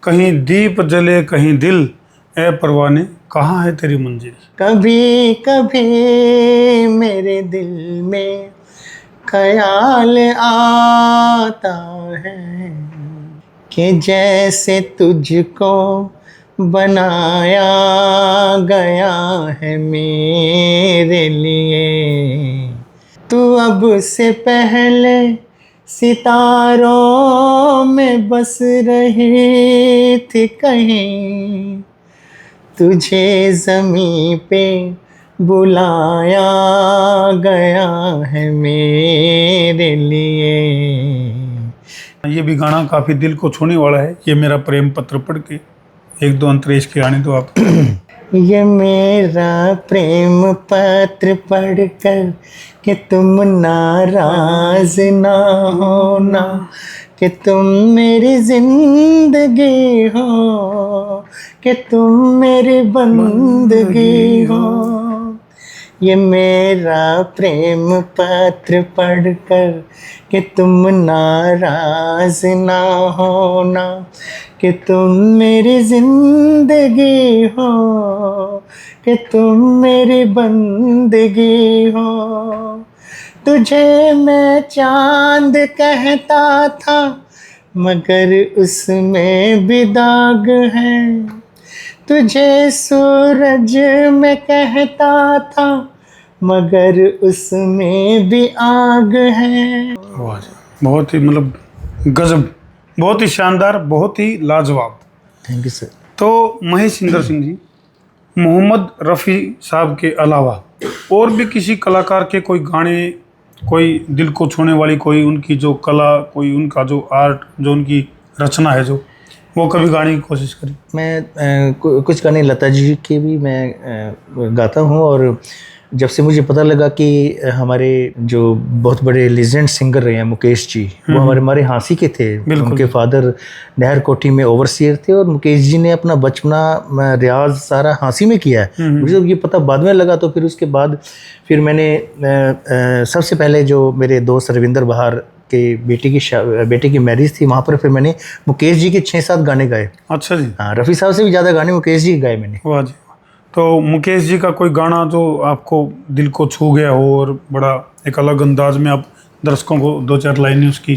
कहीं दीप जले कहीं दिल, ए परवाने कहाँ है तेरी मंजिल। कभी कभी मेरे दिल में ख्याल आता है कि जैसे तुझको बनाया गया है मेरे लिए। तू अब से पहले सितारों में बस रही थी कहीं, तुझे ज़मीं पे बुलाया गया है मेरे लिए। ये भी गाना काफी दिल को छूने वाला है। ये मेरा प्रेम पत्र पढ़ के एक दो अंतरेश के गाने तो आप। ये मेरा प्रेम पत्र पढ़कर कि तुम नाराज ना होना, कि तुम मेरी जिंदगी हो, कि तुम मेरी बंदगी हो। ये मेरा प्रेम पत्र पढ़कर कि तुम नाराज ना होना, कि तुम मेरी जिंदगी हो, कि तुम मेरी बंदगी हो। तुझे मैं चांद कहता था मगर उसमें भी दाग है, तुझे सूरज मैं कहता था मगर उसमें भी आग है। बहुत ही मतलब गजब, बहुत ही शानदार, बहुत ही लाजवाब। Thank you sir. तो महेश इंद्र सिंह जी, मोहम्मद रफ़ी साहब के अलावा और भी किसी कलाकार के कोई गाने, कोई दिल को छूने वाली कोई उनकी जो कला, कोई उनका जो आर्ट, जो उनकी रचना है, जो वो कभी गाने की कोशिश करी? मैं कुछ गाने लता जी के भी मैं गाता हूँ। और जब से मुझे पता लगा कि हमारे जो बहुत बड़े लीजेंड सिंगर रहे हैं मुकेश जी, वो हमारे हाँसी के थे। उनके फादर नहर कोठी में ओवरसियर थे और मुकेश जी ने अपना बचपना रियाज सारा हाँसी में किया है। मुझे जब ये पता बाद में लगा तो फिर उसके बाद फिर मैंने सबसे पहले जो मेरे दोस्त रविंदर बहार के बेटे की मैरिज थी, वहाँ पर फिर मैंने मुकेश जी के 6-7 गाने गाए। अच्छा जी। हाँ, रफ़ी साहब से भी ज़्यादा गाने मुकेश जी गाए मैंने। वाह जी। तो मुकेश जी का कोई गाना जो आपको दिल को छू गया हो और बड़ा एक अलग अंदाज में आप दर्शकों को 2-4 लाइनें उसकी।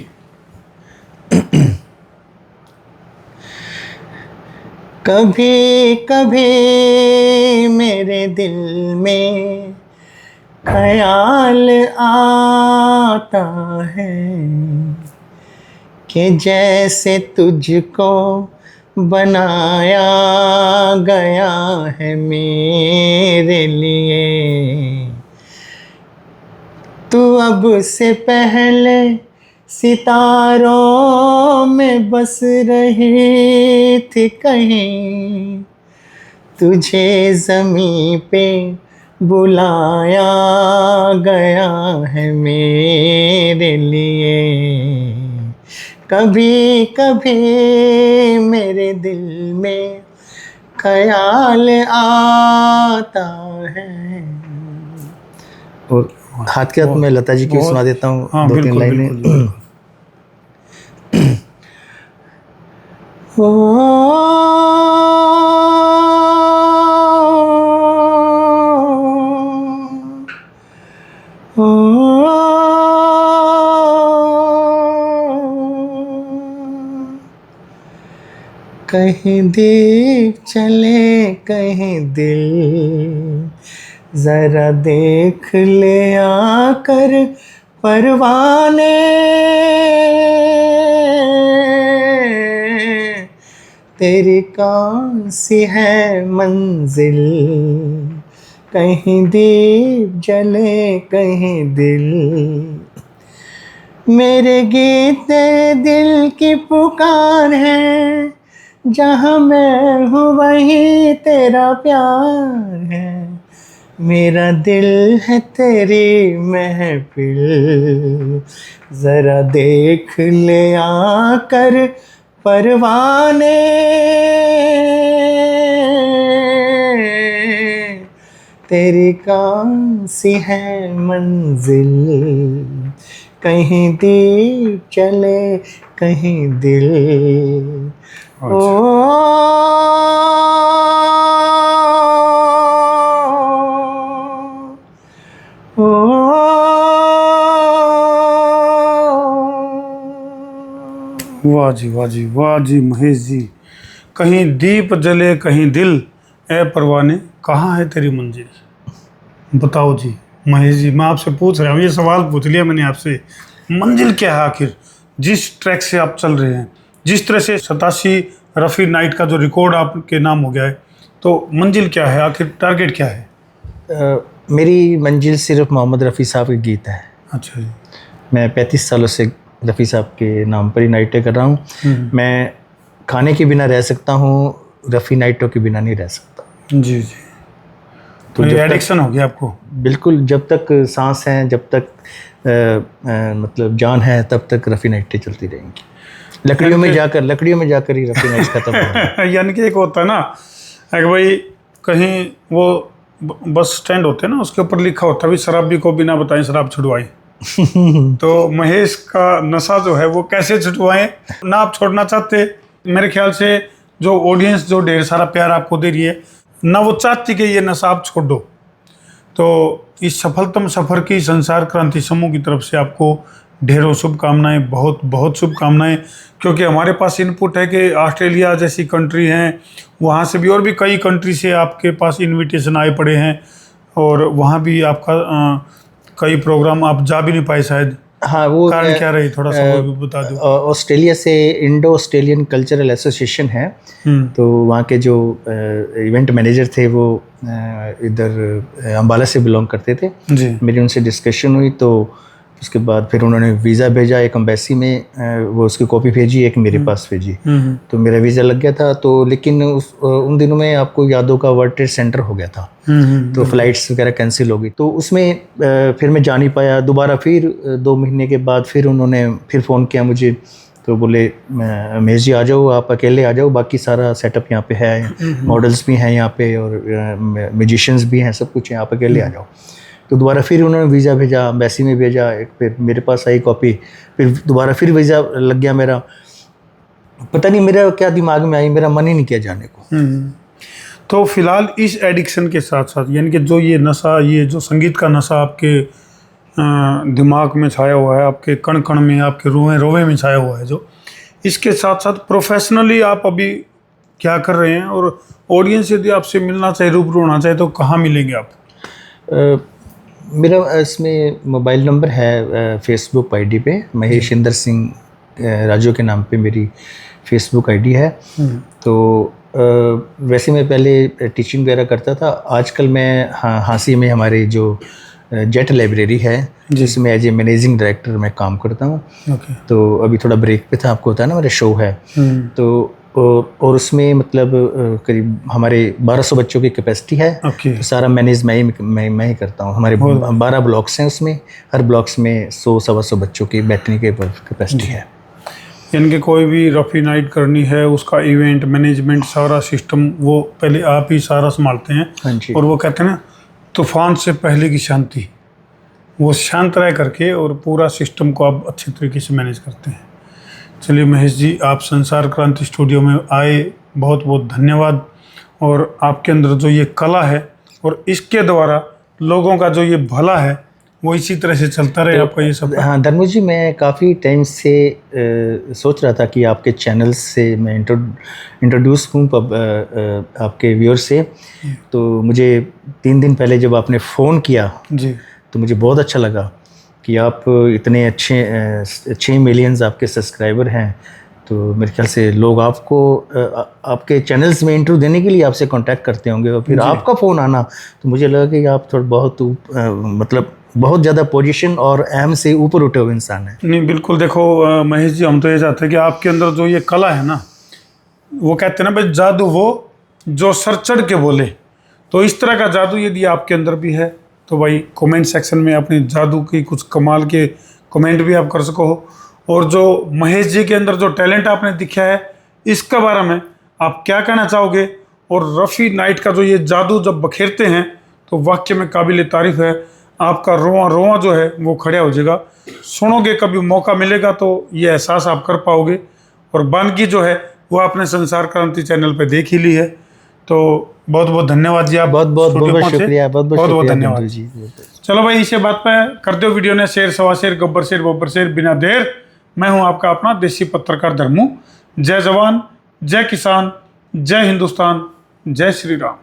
कभी कभी मेरे दिल में ख्याल आता है कि जैसे तुझको बनाया गया है मेरे लिए। तू अब से पहले सितारों में बस रही थी कहीं, तुझे ज़मीं पे बुलाया गया है मेरे लिए। कभी कभी मेरे दिल में ख्याल आता है। और हाथ के हाथ में लता जी की सुना देता हूँ। हाँ, 2-3 लाइनें। कहीं दीप चले कहीं दिल, जरा देख ले आकर परवाने। तेरी कौन सी है मंजिल, कहीं दीप जले कहीं दिल। मेरे गीत तेरे दिल की पुकार है, जहाँ मैं हूँ वहीं तेरा प्यार है। मेरा दिल है तेरी महफिल, जरा देख ले आकर परवाने। तेरी कौन सी है मंजिल, कहीं दीप चले कहीं दिल। वाह जी, वाह जी, वाह जी महेश जी। कहीं दीप जले कहीं दिल, ए परवाने कहाँ है तेरी मंजिल। बताओ जी महेश जी, मैं आपसे पूछ रहा हूँ, ये सवाल पूछ लिया मैंने आपसे, मंजिल क्या है आखिर जिस ट्रैक से आप चल रहे हैं, जिस तरह से 87 रफ़ी नाइट का जो रिकॉर्ड आपके नाम हो गया है, तो मंजिल क्या है आखिर, टारगेट क्या है। मेरी मंजिल सिर्फ मोहम्मद रफ़ी साहब के गीत है। अच्छा जी। मैं 35 सालों से रफ़ी साहब के नाम पर ही नाइटें कर रहा हूँ। मैं खाने के बिना रह सकता हूँ, रफ़ी नाइटों के बिना नहीं रह सकता। जी जी। तो ये एडिक्शन हो गया आपको। बिल्कुल, जब तक सांस है, जब तक मतलब जान है, तब तक रफ़ी नाइटें चलती रहेंगी। लकड़ियों में जाकर ही रफ़ी नाइट खत्म हो। यानी कि एक होता है ना कि भाई कहीं वो बस स्टैंड होते हैं ना, उसके ऊपर लिखा होता है भी शराबी को बिना बताए शराब छुड़वाएं। तो महेश का नशा जो है वो कैसे छुटवाएं ना, आप छोड़ना चाहते। मेरे ख्याल से जो ऑडियंस जो ढेर सारा प्यार आपको दे रही है ना, वो चाहती कि ये नशा आप छोड़ दो। तो इस सफलतम सफ़र की संसार क्रांति समूह की तरफ से आपको ढेरों शुभकामनाएं, बहुत बहुत शुभकामनाएं। क्योंकि हमारे पास इनपुट है कि ऑस्ट्रेलिया जैसी कंट्री हैं, वहाँ से भी और भी कई कंट्री से आपके पास इनविटेशन आए पड़े हैं, और वहाँ भी आपका कई प्रोग्राम आप जा भी नहीं पाए शायद। हाँ, वो कारण क्या रही, थोड़ा सा वो भी बता दो। ऑस्ट्रेलिया से इंडो ऑस्ट्रेलियन कल्चरल एसोसिएशन है, तो वहाँ के जो इवेंट मैनेजर थे वो इधर अम्बाला से बिलोंग करते थे जी। मेरी उनसे डिस्कशन हुई, तो उसके बाद फिर उन्होंने वीज़ा भेजा, एक एम्बेसी में वो उसकी कॉपी भेजी, एक मेरे पास भेजी, तो मेरा वीज़ा लग गया था। तो लेकिन उन दिनों में आपको यादों का वर्ल्ड ट्रेड सेंटर हो गया था, तो फ़्लाइट्स वगैरह कैंसिल हो गई, तो उसमें फिर मैं जा नहीं पाया। दोबारा फिर 2 महीने के बाद फिर उन्होंने फिर फ़ोन किया मुझे, तो बोले महेश जी आ जाओ, आप अकेले आ जाओ, बाकी सारा सेटअप यहाँ पे है, मॉडल्स भी हैं यहाँ पे और म्यूजिशियंस भी हैं, सब कुछ है, आप अकेले आ जाओ। तो दोबारा फिर उन्होंने वीज़ा भेजा, एम्बेसी में भेजा, एक फिर मेरे पास आई कॉपी, फिर दोबारा फिर वीज़ा लग गया मेरा। पता नहीं मेरा क्या दिमाग में आई, मेरा मन ही नहीं किया जाने को। तो फिलहाल इस एडिक्शन के साथ साथ, यानी कि जो ये नशा, ये जो संगीत का नशा आपके दिमाग में छाया हुआ है, आपके कण कण में, आपके रोए रोए में छाया हुआ है, जो इसके साथ साथ प्रोफेशनली आप अभी क्या कर रहे हैं, और ऑडियंस यदि आपसे मिलना चाहे, रूबरू होना चाहे, तो कहाँ मिलेंगे आप। मेरा इसमें मोबाइल नंबर है फेसबुक आईडी पे, महेश इंदर सिंह राजू के नाम पे मेरी फेसबुक आईडी है। तो वैसे मैं पहले टीचिंग वगैरह करता था, आजकल मैं हांसी में हमारे जो जेट लाइब्रेरी है जिसमें एज ए मैनेजिंग डायरेक्टर मैं काम करता हूँ। तो अभी थोड़ा ब्रेक पे था, आपको होता है ना मेरा शो है, तो और उसमें मतलब करीब हमारे 1200 बच्चों की कैपेसिटी है। तो सारा मैनेज मैं ही करता हूँ। हमारे 12 ब्लॉक्स हैं, उसमें हर ब्लॉक्स में 100-125 बच्चों की बैठने की कैपेसिटी है। यानी कि कोई भी रफ़ी नाइट करनी है, उसका इवेंट मैनेजमेंट सारा सिस्टम वो पहले आप ही सारा संभालते हैं। हाँ जी। और वो कहते हैं ना, तूफान से पहले की शांति, वो शांत रह करके और पूरा सिस्टम को आप अच्छे तरीके से मैनेज करते हैं। चलिए महेश जी, आप संसार क्रांति स्टूडियो में आए, बहुत बहुत धन्यवाद। और आपके अंदर जो ये कला है और इसके द्वारा लोगों का जो ये भला है, वो इसी तरह से चलता रहे। तो आपका ये सब। हाँ धर्मेश जी, मैं काफ़ी टाइम से सोच रहा था कि आपके चैनल से मैं इंट्रोड्यूस हूँ आपके व्यूअर से। तो मुझे 3 दिन पहले जब आपने फ़ोन किया जी, तो मुझे बहुत अच्छा लगा कि आप इतने अच्छे 6 मिलियंस आपके सब्सक्राइबर हैं। तो मेरे ख्याल से लोग आपको आपके चैनल्स में इंटरव्यू देने के लिए आपसे कांटेक्ट करते होंगे, और फिर आपका फ़ोन आना, तो मुझे लगा कि आप थोड़ा बहुत मतलब बहुत ज़्यादा पोजीशन और अहम से ऊपर उठे हुए इंसान हैं। नहीं बिल्कुल, देखो महेश जी, हम तो ये चाहते हैं कि आपके अंदर जो ये कला है ना, वो कहते हैं ना भाई, जादू वो जो सर चढ़ के बोले। तो इस तरह का जादू यदि आपके अंदर भी है, तो भाई कमेंट सेक्शन में अपने जादू की कुछ कमाल के कमेंट भी आप कर सको। और जो महेश जी के अंदर जो टैलेंट आपने दिखा है, इसके बारे में आप क्या कहना चाहोगे। और रफ़ी नाइट का जो ये जादू जब बखेरते हैं, तो वाकई में काबिल तारीफ़ है। आपका रोआ रोआ जो है वो खड़ा हो जाएगा। सुनोगे, कभी मौका मिलेगा तो ये एहसास आप कर पाओगे। और बानगी जो है वो आपने संसार क्रांति चैनल पे देख ही ली है। तो बहुत बहुत धन्यवाद जी, आप बहुत बहुत स्टूडियो बहुत पहुंचे। शुक्रिया, बहुत बहुत बहुत शुक्रिया धन्यवाद बंधु जी। चलो भाई, इसे बात पे कर दो वीडियो ने शेर, सवा शेर, गब्बर शेर, बब्बर शेर, बिना देर। मैं हूं आपका अपना देसी पत्रकार धर्मू। जय जवान, जय किसान, जय हिंदुस्तान, जय श्री राम।